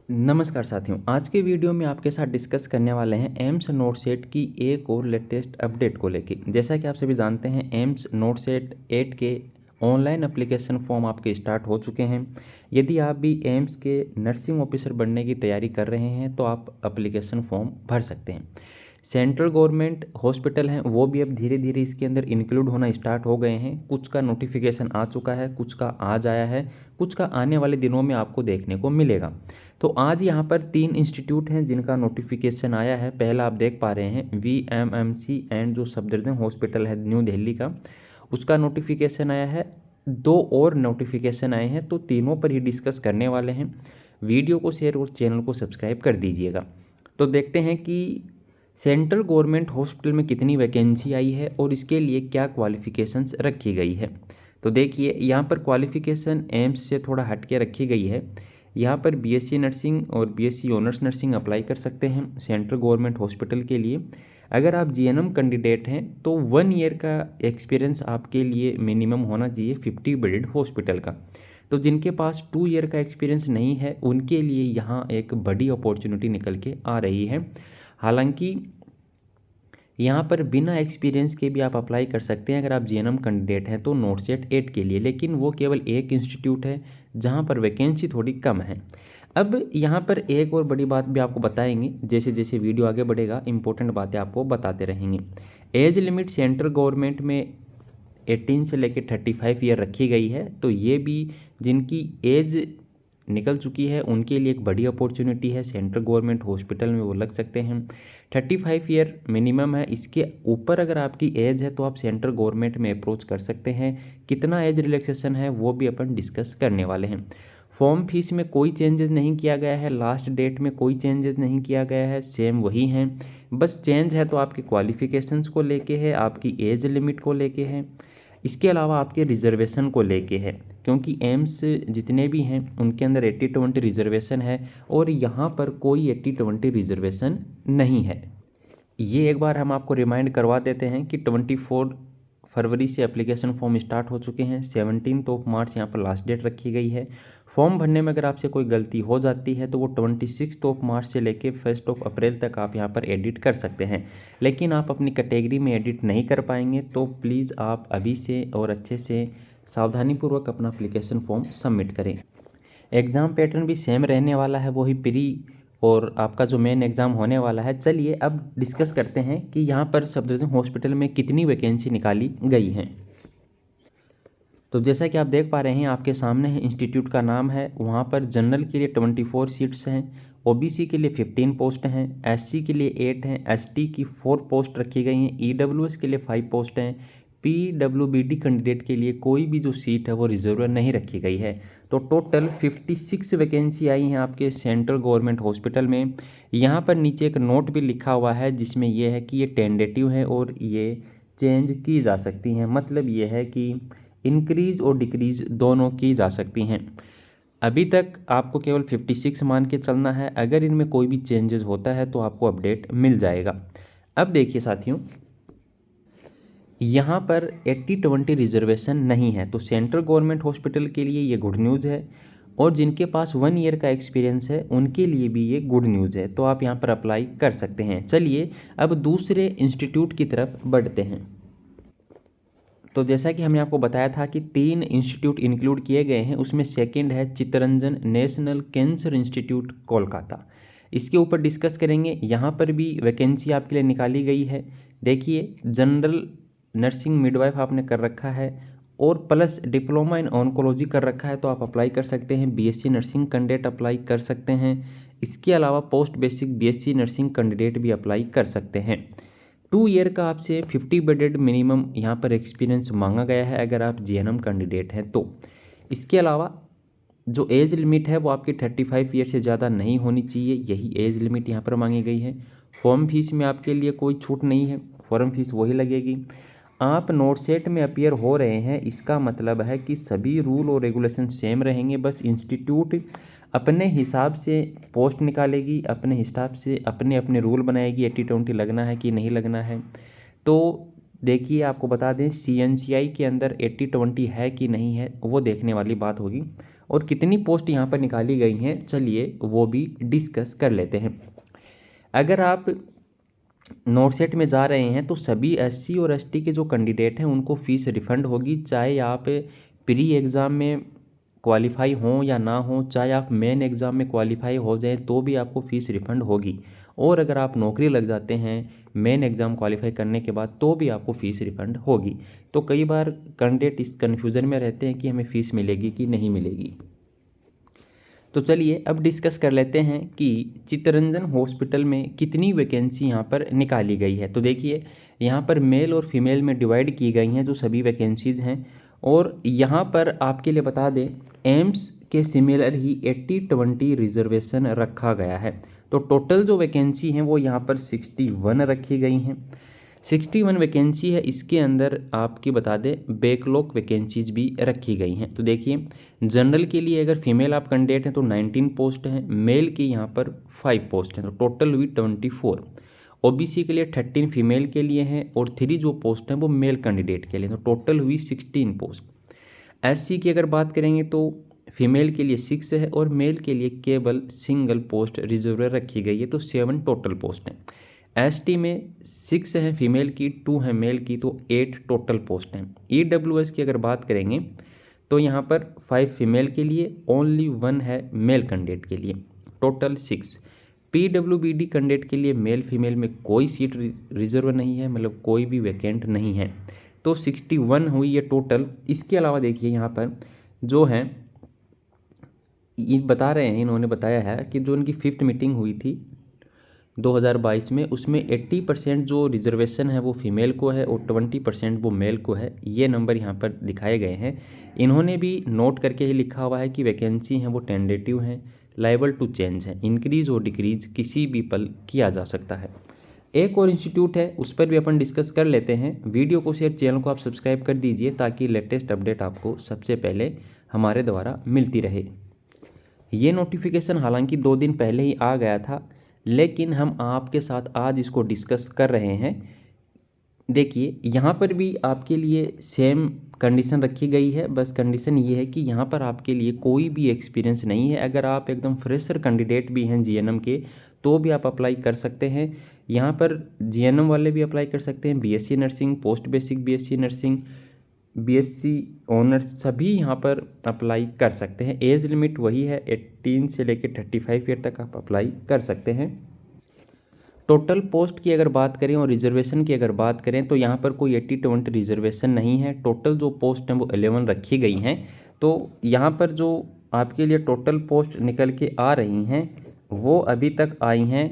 नमस्कार साथियों, आज के वीडियो में आपके साथ डिस्कस करने वाले हैं एम्स नोट सेट की एक और लेटेस्ट अपडेट को लेके। जैसा कि आप सभी जानते हैं, एम्स नोट सेट 8 के ऑनलाइन एप्लीकेशन फॉर्म आपके स्टार्ट हो चुके हैं। यदि आप भी एम्स के नर्सिंग ऑफिसर बनने की तैयारी कर रहे हैं तो आप एप्लीकेशन फॉर्म भर सकते हैं। सेंट्रल गवर्नमेंट हॉस्पिटल हैं वो भी अब धीरे धीरे इसके अंदर इंक्लूड होना स्टार्ट हो गए हैं। कुछ का नोटिफिकेशन आ चुका है, कुछ का आज आया है, कुछ का आने वाले दिनों में आपको देखने को मिलेगा। तो आज यहाँ पर 3 इंस्टीट्यूट हैं जिनका नोटिफिकेशन आया है। पहला आप देख पा रहे हैं VMMC एंड जो सफदरजंग हॉस्पिटल है न्यू दिल्ली का, उसका नोटिफिकेशन आया है। 2 और नोटिफिकेशन आए हैं, तो तीनों पर ही डिस्कस करने वाले हैं। वीडियो को शेयर और चैनल को सब्सक्राइब कर दीजिएगा। तो देखते हैं कि सेंट्रल गवर्नमेंट हॉस्पिटल में कितनी वैकेंसी आई है और इसके लिए क्या क्वालिफ़िकेशंस रखी गई है। तो देखिए, यहाँ पर क्वालिफ़िकेशन एम्स से थोड़ा हट के रखी गई है। यहाँ पर BSc नर्सिंग और BSc ऑनर्स नर्सिंग अप्लाई कर सकते हैं सेंट्रल गवर्नमेंट हॉस्पिटल के लिए। अगर आप GNM कैंडिडेट हैं तो 1 ईयर का एक्सपीरियंस आपके लिए मिनिमम होना चाहिए 50 बेडेड हॉस्पिटल का। तो जिनके पास 2 ईयर का एक्सपीरियंस नहीं है उनके लिए यहाँ एक बड़ी अपॉर्चुनिटी निकल के आ रही है। हालांकि यहाँ पर बिना एक्सपीरियंस के भी आप अप्लाई कर सकते हैं अगर आप GNM कैंडिडेट हैं तो नोट सेट 8 के लिए, लेकिन वो केवल एक इंस्टीट्यूट है जहाँ पर वैकेंसी थोड़ी कम है। अब यहाँ पर एक और बड़ी बात भी आपको बताएंगे, जैसे जैसे वीडियो आगे बढ़ेगा इंपॉर्टेंट बातें आपको बताते रहेंगे। एज लिमिट सेंट्रल गवर्नमेंट में 18 से लेकर 35 ईयर रखी गई है, तो ये भी जिनकी एज निकल चुकी है उनके लिए एक बड़ी अपॉर्चुनिटी है। सेंट्रल गवर्नमेंट हॉस्पिटल में वो लग सकते हैं। 35 ईयर मिनिमम है, इसके ऊपर अगर आपकी एज है तो आप सेंट्रल गवर्नमेंट में अप्रोच कर सकते हैं। कितना एज रिलैक्सेशन है वो भी अपन डिस्कस करने वाले हैं। फॉर्म फीस में कोई चेंजेस नहीं किया गया है, लास्ट डेट में कोई चेंजेस नहीं किया गया है, सेम वही हैं। बस चेंज है तो आपके क्वालिफिकेशंस को लेके है, आपकी एज लिमिट को लेके है, इसके अलावा आपके रिजर्वेशन को लेके है। क्योंकि एम्स जितने भी हैं उनके अंदर 80-20 रिजर्वेशन है और यहाँ पर कोई 80-20 रिजर्वेशन नहीं है। ये एक बार हम आपको रिमाइंड करवा देते हैं कि 24 फरवरी से एप्लीकेशन फॉर्म स्टार्ट हो चुके हैं। 17 मार्च यहाँ पर लास्ट डेट रखी गई है। फॉर्म भरने में अगर आपसे कोई गलती हो जाती है तो वो 26 मार्च से लेकर 1 अप्रैल तक आप यहाँ पर एडिट कर सकते हैं। लेकिन आप अपनी कैटेगरी में एडिट नहीं कर पाएंगे तो प्लीज़ आप अभी से और अच्छे से सावधानीपूर्वक अपना एप्लीकेशन फॉर्म सबमिट करें। एग्ज़ाम पैटर्न भी सेम रहने वाला है, वही प्री और आपका जो मेन एग्ज़ाम होने वाला है। चलिए अब डिस्कस करते हैं कि यहाँ पर सफदरजंग हॉस्पिटल में कितनी वैकेंसी निकाली गई हैं। तो जैसा कि आप देख पा रहे हैं आपके सामने है, इंस्टीट्यूट का नाम है। वहाँ पर जनरल के लिए 24 सीट्स हैं, OBC के लिए 15 पोस्ट हैं, SC के लिए 8 हैं, ST की 4 पोस्ट रखी गई हैं, EWS के लिए 5 पोस्ट हैं, PWBD कैंडिडेट के लिए कोई भी जो सीट है वो रिजर्व नहीं रखी गई है। तो टोटल 56 वैकेंसी आई हैं आपके सेंट्रल गवर्नमेंट हॉस्पिटल में। यहाँ पर नीचे एक नोट भी लिखा हुआ है जिसमें यह है कि ये टेंडेटिव है और ये चेंज की जा सकती हैं। मतलब ये है कि इंक्रीज और डिक्रीज दोनों की जा सकती हैं। अभी तक आपको केवल 56 मान के चलना है, अगर इनमें कोई भी चेंजेस होता है तो आपको अपडेट मिल जाएगा। अब देखिए साथियों, यहाँ पर 80-20 रिजर्वेशन नहीं है, तो सेंट्रल गवर्नमेंट हॉस्पिटल के लिए ये गुड न्यूज़ है और जिनके पास 1 ईयर का एक्सपीरियंस है उनके लिए भी ये गुड न्यूज़ है। तो आप यहाँ पर अप्लाई कर सकते हैं। चलिए अब दूसरे इंस्टीट्यूट की तरफ बढ़ते हैं। तो जैसा कि हमने आपको बताया था कि 3 इंस्टीट्यूट इंक्लूड किए गए हैं, उसमें सेकंड है Chittaranjan national cancer institute Kolkata. इसके ऊपर डिस्कस करेंगे। यहाँ पर भी वैकेंसी आपके लिए निकाली गई है। देखिए, जनरल नर्सिंग मिडवाइफ आपने कर रखा है और प्लस डिप्लोमा इन ऑन्कोलॉजी कर रखा है तो आप अप्लाई कर सकते हैं। BSc नर्सिंग कैंडिडेट अप्लाई कर सकते हैं। इसके अलावा post basic BSc nursing candidate भी अप्लाई कर सकते हैं। 2 ईयर का आपसे 50 बेडेड मिनिमम यहाँ पर एक्सपीरियंस मांगा गया है अगर आप GNM कैंडिडेट हैं तो। इसके अलावा जो एज लिमिट है वो आपकी 35 ईयर से ज़्यादा नहीं होनी चाहिए, यही एज लिमिट यहाँ पर मांगी गई है। फॉर्म फीस में आपके लिए कोई छूट नहीं है, फॉर्म फीस वही लगेगी। आप नोट सेट में अपीयर हो रहे हैं, इसका मतलब है कि सभी रूल और रेगुलेशन सेम रहेंगे। बस इंस्टीट्यूट अपने हिसाब से पोस्ट निकालेगी, अपने हिसाब से अपने अपने रूल बनाएगी, 80-20 लगना है कि नहीं लगना है। तो देखिए, आपको बता दें CNCI के अंदर 80-20 है कि नहीं है वो देखने वाली बात होगी। और कितनी पोस्ट यहाँ पर निकाली गई हैं, चलिए वो भी डिस्कस कर लेते हैं। अगर आप नोटसेट में जा रहे हैं तो सभी एससी और एसटी के जो कैंडिडेट हैं उनको फ़ीस रिफ़ंड होगी, चाहे आप प्री एग्ज़ाम में क्वालिफाई हों या ना हों, चाहे आप मेन एग्ज़ाम में क्वालिफाई हो जाएं तो भी आपको फ़ीस रिफ़ंड होगी। और अगर आप नौकरी लग जाते हैं मेन एग्ज़ाम क्वालिफाई करने के बाद तो भी आपको फ़ीस रिफ़ंड होगी। तो कई बार कैंडिडेट इस कन्फ्यूज़न में रहते हैं कि हमें फ़ीस मिलेगी कि नहीं मिलेगी। तो चलिए अब डिस्कस कर लेते हैं कि चित्तरंजन हॉस्पिटल में कितनी वैकेंसी यहाँ पर निकाली गई है। तो देखिए यहाँ पर मेल और फीमेल में डिवाइड की गई हैं जो सभी वैकेंसीज़ हैं। और यहाँ पर आपके लिए बता दें, एम्स के सिमिलर ही 80-20 रिजर्वेशन रखा गया है। तो टोटल जो वैकेंसी हैं वो यहाँ पर 61 रखी गई हैं। 61 वैकेंसी है, इसके अंदर आपकी बता दें बैकलॉग वैकेंसीज भी रखी गई हैं। तो देखिए जनरल के लिए अगर फीमेल आप कैंडिडेट हैं तो 19 पोस्ट हैं, मेल की यहाँ पर 5 पोस्ट हैं, तो टोटल हुई 24। ओबीसी के लिए 13 फीमेल के लिए हैं और 3 जो पोस्ट हैं वो मेल कैंडिडेट के लिए, तो टोटल हुई 16 पोस्ट। एससी की अगर बात करेंगे तो फीमेल के लिए 6 है और मेल के लिए केवल सिंगल पोस्ट रिजर्व रखी गई है, तो 7 टोटल पोस्ट हैं। एसटी में 6 हैं फीमेल की, 2 हैं मेल की, तो 8 टोटल पोस्ट हैं। ईडब्ल्यूएस की अगर बात करेंगे तो यहाँ पर 5 फीमेल के लिए, ओनली 1 है मेल कैंडिडेट के लिए, टोटल 6। पीडब्ल्यूबीडी कैंडिडेट के लिए मेल फीमेल में कोई सीट रिजर्व नहीं है, मतलब कोई भी वैकेंट नहीं है, तो 61 हुई है टोटल। इसके अलावा देखिए यहाँ पर जो है ये बता रहे हैं, इन्होंने बताया है कि जो उनकी 5th मीटिंग हुई थी 2022 में, उसमें 80% जो रिजर्वेशन है वो फीमेल को है और 20% वो मेल को है। ये नंबर यहाँ पर दिखाए गए हैं। इन्होंने भी नोट करके ही लिखा हुआ है कि वैकेंसी हैं वो टेंडेटिव हैं, लाइबल टू चेंज है, इंक्रीज़ और डिक्रीज़ किसी भी पल किया जा सकता है। एक और इंस्टीट्यूट है उस पर भी अपन डिस्कस कर लेते हैं। वीडियो को शेयर, चैनल को आप सब्सक्राइब कर दीजिए ताकि लेटेस्ट अपडेट आपको सबसे पहले हमारे द्वारा मिलती रहे। ये नोटिफिकेशन हालांकि 2 दिन पहले ही आ गया था, लेकिन हम आपके साथ आज इसको डिस्कस कर रहे हैं। देखिए यहाँ पर भी आपके लिए सेम कंडीशन रखी गई है, बस कंडीशन ये है कि यहाँ पर आपके लिए कोई भी एक्सपीरियंस नहीं है। अगर आप एकदम फ्रेशर कैंडिडेट भी हैं जीएनएम के तो भी आप अप्लाई कर सकते हैं। यहाँ पर जीएनएम वाले भी अप्लाई कर सकते हैं, BSc nursing, post basic BSc nursing, BSc honours, सभी यहाँ पर अप्लाई कर सकते हैं। एज लिमिट वही है, 18 से लेकर 35 ईयर तक आप अप्लाई कर सकते हैं। टोटल पोस्ट की अगर बात करें और रिजर्वेशन की अगर बात करें तो यहाँ पर कोई 80-20 रिजर्वेशन नहीं है। टोटल जो पोस्ट हैं वो 11 रखी गई हैं। तो यहाँ पर जो आपके लिए टोटल पोस्ट निकल के आ रही हैं वो अभी तक आई हैं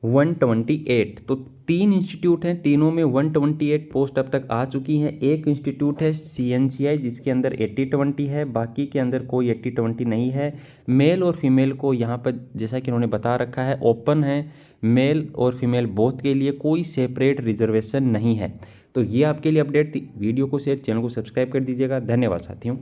128। तो 3 इंस्टीट्यूट हैं, तीनों में 128 पोस्ट अब तक आ चुकी हैं। एक इंस्टीट्यूट है CNCI जिसके अंदर 80-20 है, बाकी के अंदर कोई 80-20 नहीं है। मेल और फीमेल को यहाँ पर जैसा कि उन्होंने बता रखा है ओपन है, मेल और फीमेल बोथ के लिए, कोई सेपरेट रिजर्वेशन नहीं है। तो ये आपके लिए अपडेट थी। वीडियो को शेयर, चैनल को सब्सक्राइब कर दीजिएगा। धन्यवाद साथियों।